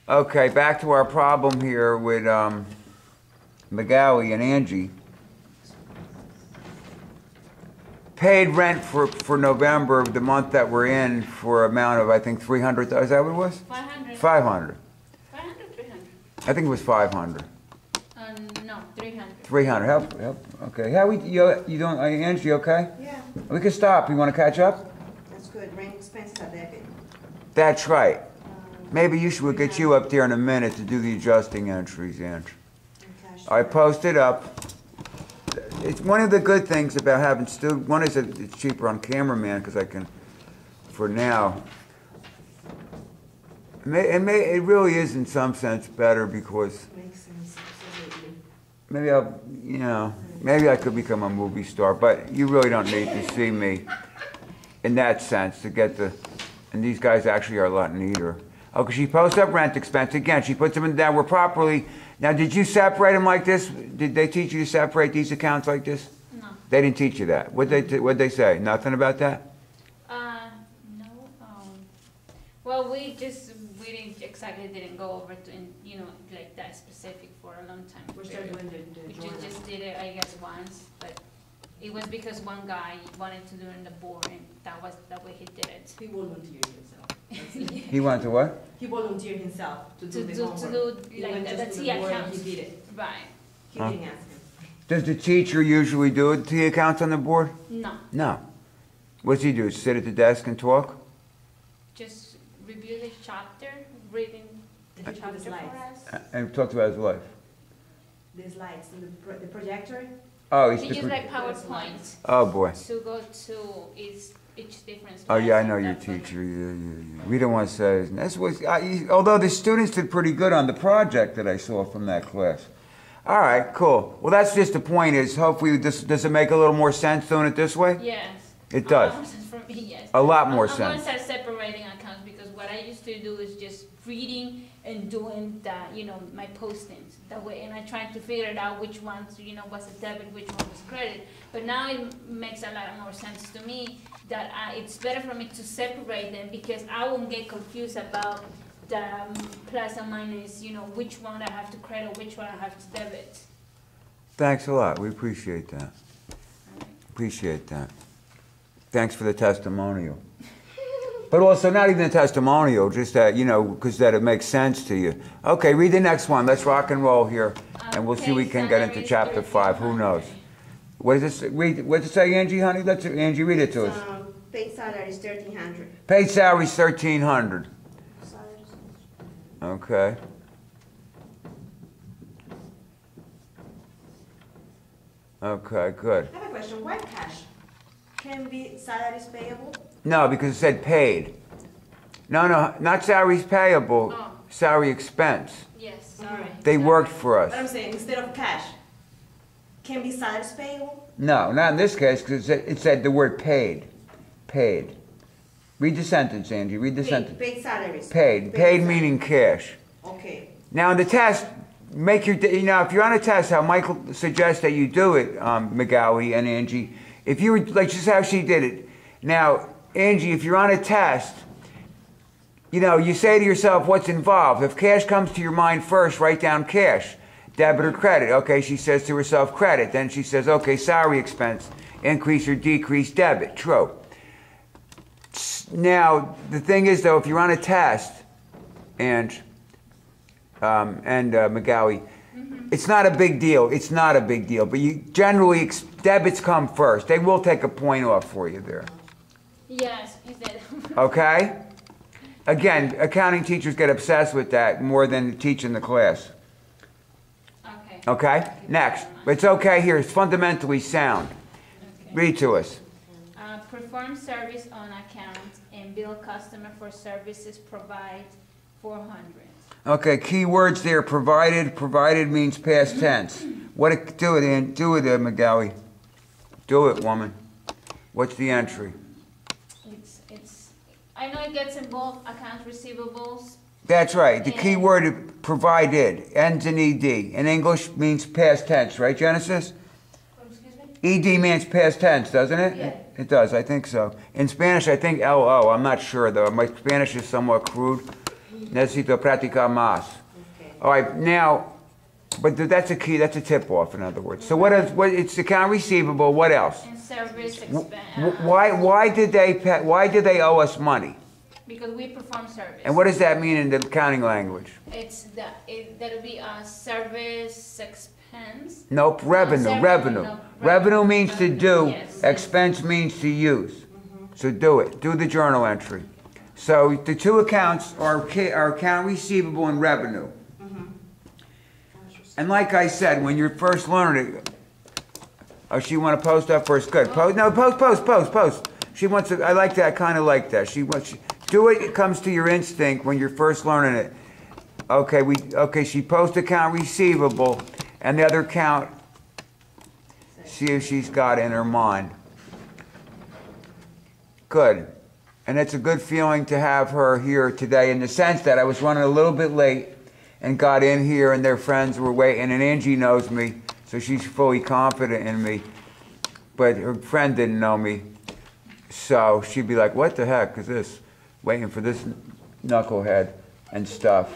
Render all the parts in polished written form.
Okay, back to our problem here with McGowie and Angie. Paid rent for November, the month that we're in, for amount of, I think, 300, is that what it was? 500. 500. 500, 300. I think it was 500. No, 300. 300, help, okay. How you doing, Angie, you okay? Yeah, We can stop, you wanna catch up? that's good. Rent expenses are debit. That's right. Maybe we'll get you up there in a minute to do the adjusting entries, Angie. I posted up. It's one of the good things about having one is that it's cheaper on cameraman because I can, for now. It really is in some sense better because Makes sense, absolutely. maybe maybe I could become a movie star, but you really don't need to see me in that sense to get and these guys actually are a lot neater. Oh, because she posts up rent expense again. She puts them in down. We're properly. Now, did you separate them like this? Did they teach you to separate these accounts like this? No. They didn't teach you that. What'd they say? Nothing about that? No. Well, we didn't go over to, like that specific for a long time. We're still doing the We journal. just did it, I guess, once, but it was because one guy wanted to do it in the board, and that was the way he did it. He volunteered himself. That's it. He went to what? He volunteered himself to do the homework. To do He like went that, just the to T the board and accounts. he did it. Right. He didn't ask him. Does the teacher usually do it? The accounts on the board? No, No. What's he do? Sit at the desk and talk? just review the chapter, reading Did the he show the chapter slides? for us. And talks about his life. The slides, the projector. Oh, He used like PowerPoint Oh boy. to go to each different. Oh yeah, I slide know and your that's what- teacher. Yeah. We don't want to say. That's what. Although the students did pretty good on the project that I saw from that class. All right, cool. Well, that's just the point. Is hopefully does it make a little more sense doing it this way? Yes. It does. For me, yes. A lot more I'm going to sense. start separating accounts because what I used to do is just reading and doing my postings that way, and I tried to figure it out which ones, was a debit, which one was credit. But now it makes a lot more sense to me that it's better for me to separate them because I won't get confused about the plus and minus, which one I have to credit, which one I have to debit. Thanks a lot. We appreciate that. Appreciate that. Thanks for the testimonial. But also not even a testimonial, just that, because that it makes sense to you. Okay, read the next one. Let's rock and roll here, and we'll see if we can get into chapter 5. Who knows? What does it say, Angie, honey? Angie, read it to us. Paid salary is 1,300. Paid salary is 1,300. Okay. Okay, good. I have a question. Why cash? Can be salaries payable? No, because it said paid. No, not salaries payable, Oh. salary expense. Yes, sorry. They worked for But I'm us. saying instead of cash, can be salaries payable? No, not in this case, because it said the word paid. Paid. Read the sentence, Angie, read the sentence. Paid salaries. Paid. Paid meaning cash. Okay. Now, in the test, if you're on a test, how Michael suggests that you do it, McGowie and Angie, if you were, like just how she did it. Now, Angie, if you're on a test, you say to yourself, what's involved? If cash comes to your mind first, write down cash, debit or credit. Okay, she says to herself, credit. Then she says, okay, salary expense, increase or decrease debit. True. Now, the thing is, though, if you're on a test, and McGowie, it's not a big deal. It's not a big deal. But you generally, debits come first. They will take a point off for you there. Yes, he said. Okay? Again, accounting teachers get obsessed with that more than teaching the class. Okay. Okay? Next. But it's okay here. It's fundamentally sound. Okay. Read to us. Perform service on account and bill customer for services provide 400. Okay, key words there. Provided. Provided means past tense. Do it, McGowie. Do it, woman. What's the entry? I know it gets involved accounts receivables. That's right. The key word provided ends in ed. In English means past tense, right, Genesis? Excuse me? Ed means past tense, doesn't it? Yeah. It does, I think so. In Spanish, I think LO. I'm not sure, though. My Spanish is somewhat crude. Necesito practicar más. Okay. All right, now, but that's a key, that's a tip-off, in other words. So it's account receivable, what else? And service W- expense. Why did they owe us money? Because we perform service. And what does that mean in the accounting language? That'll be a service expense. Nope, revenue, Service, revenue. no, Revenue means to do, Yes. expense means to use. So do it, do the journal entry. So the two accounts are account receivable and revenue. And like I said, when you're first learning it, oh, she want to post up first, good. Post. She wants to, I like that, kind of like that. Do it comes to your instinct when you're first learning it. Okay, she post account receivable and the other account, see if she's got it in her mind. Good. And it's a good feeling to have her here today in the sense that I was running a little bit late and got in here and their friends were waiting, and Angie knows me, so she's fully confident in me. But her friend didn't know me, so she'd be like, what the heck is this? Waiting for this knucklehead and stuff.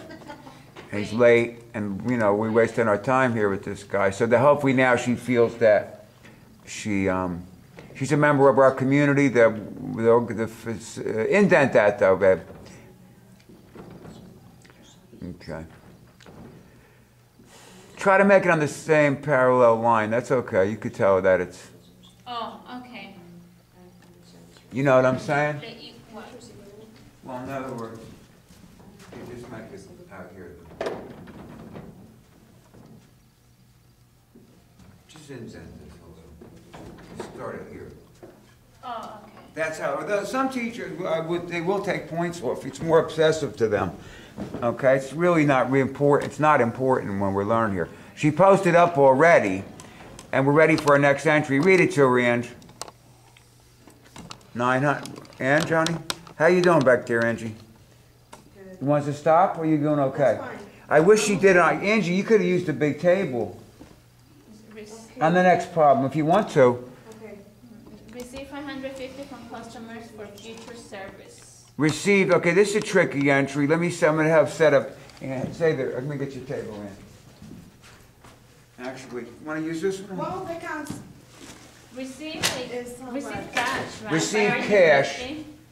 And he's late, and you know, we're wasting our time here with this guy. So hopefully now she feels that she's a member of our community. Indent that though, babe. Okay. Try to make it on the same parallel line. That's okay. You could tell that it's. Oh, okay. You know what I'm saying? What? Well, in other words, you just make it out here. Just indent this a little. Start it here. Oh, okay. That's how. Although some teachers they will take points off. It's more obsessive to them. Okay, it's really not important. It's not important when we're learning here. She posted up already, and we're ready for our next entry. Read it to her, Ange. 900. Ange, honey, how you doing back there, Angie? Good. You want us to stop, or are you doing okay? That's fine. I wish she did. Angie, you could have used a big table Rec- on the next problem if you want to. Okay. Receive 550 from customers for future service. Received. Okay, this is a tricky entry. Let me see. I'm going to have set up. And say there. Let me get your table in. Actually, want to use this one? What of the accounts? Receive Is how receive much? cash, right? Receive 550, cash.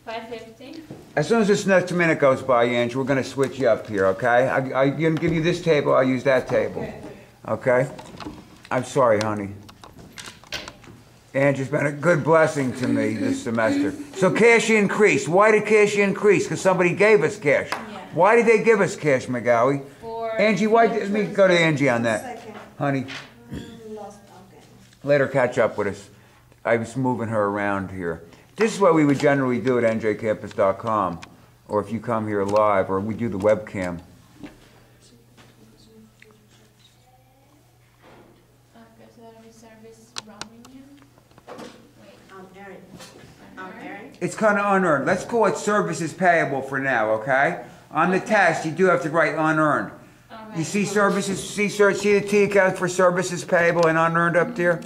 550. As soon as this next minute goes by, Ange, we're going to switch you up here, okay? I'm going to give you this table. I'll use that table. Okay? I'm sorry, honey. Ange has been a good blessing to me this semester. So cash increased. Why did cash increase? Because somebody gave us cash. Yeah. Why did they give us cash, McGowie? For Angie, let me go to Angie on that. Second. Honey, Lost, okay. let her catch up with us. I was moving her around here. This is what we would generally do at njcampus.com, or if you come here live, or we do the webcam. Auxiliary service revenue. Wait. Aaron. It's kind of unearned. Let's call it services payable for now, okay? On the test, you do have to write unearned. All You right. see services, see the T account for services payable and unearned up there?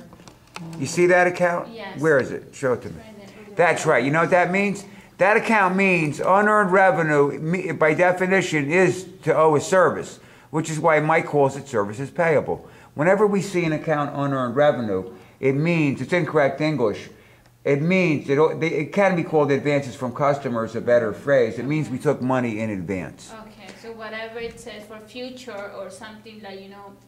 You see that account? Yes. Where is it? Show it to me. Right there. That's right. You know what that means? That account means unearned revenue, by definition, is to owe a service, which is why Mike calls it services payable. Whenever we see an account unearned revenue, it means, it's incorrect English, it means, it can be called advances from customers, a better phrase. It means we took money in advance. Okay, so whatever it says for future or something like,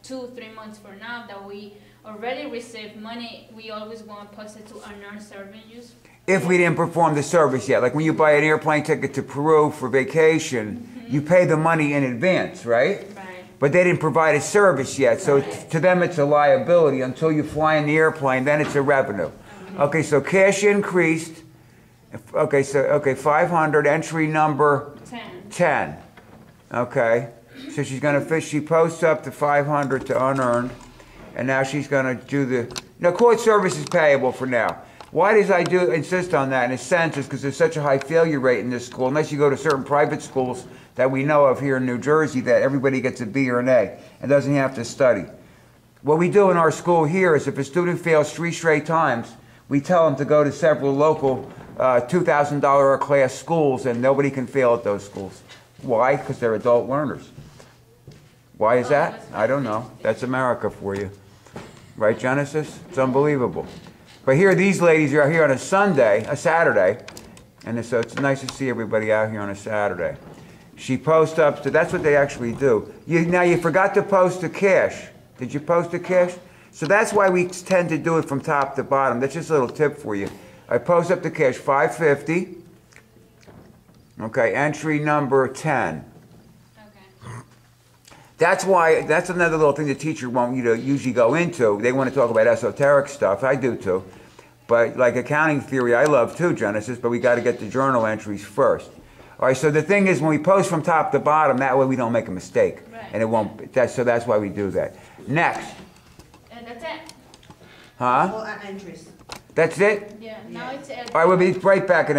2-3 months from now that we already received money, we always want to post it to unearned revenues. If we didn't perform the service yet, like when you buy an airplane ticket to Peru for vacation, you pay the money in advance, right? Right. But they didn't provide a service yet, so Right. to them it's a liability until you fly in the airplane, then it's a revenue. Okay, so cash increased. Okay, 500, entry number 10. 10. Okay, so she's gonna she posts up to 500 to unearned, and now she's gonna do call it services payable for now. Why does I insist on that in a sense is because there's such a high failure rate in this school, unless you go to certain private schools that we know of here in New Jersey that everybody gets a B or an A and doesn't have to study. What we do in our school here is if a student fails 3 straight times, we tell them to go to several local $2,000 a class schools, and nobody can fail at those schools. Why? Because they're adult learners. Why is Oh, that? that's I don't know. That's America for you. Right, Genesis? It's unbelievable. But here, these ladies are here on a Saturday, and so it's nice to see everybody out here on a Saturday. She posts up, so that's what they actually do. Now, you forgot to post the cash. Did you post the cash? So that's why we tend to do it from top to bottom. That's just a little tip for you. I post up the cash, $550. Okay, entry number 10. Okay. That's why, that's another little thing the teacher won't you to usually go into. They want to talk about esoteric stuff. I do too. But like accounting theory, I love too, Genesis, but we got to get the journal entries first. All right, so the thing is when we post from top to bottom, that way we don't make a mistake. Right. And it won't, so that's why we do that. Next. And that's it. Huh? All entries. That's it? Yeah, now it's. All right, we'll be right back at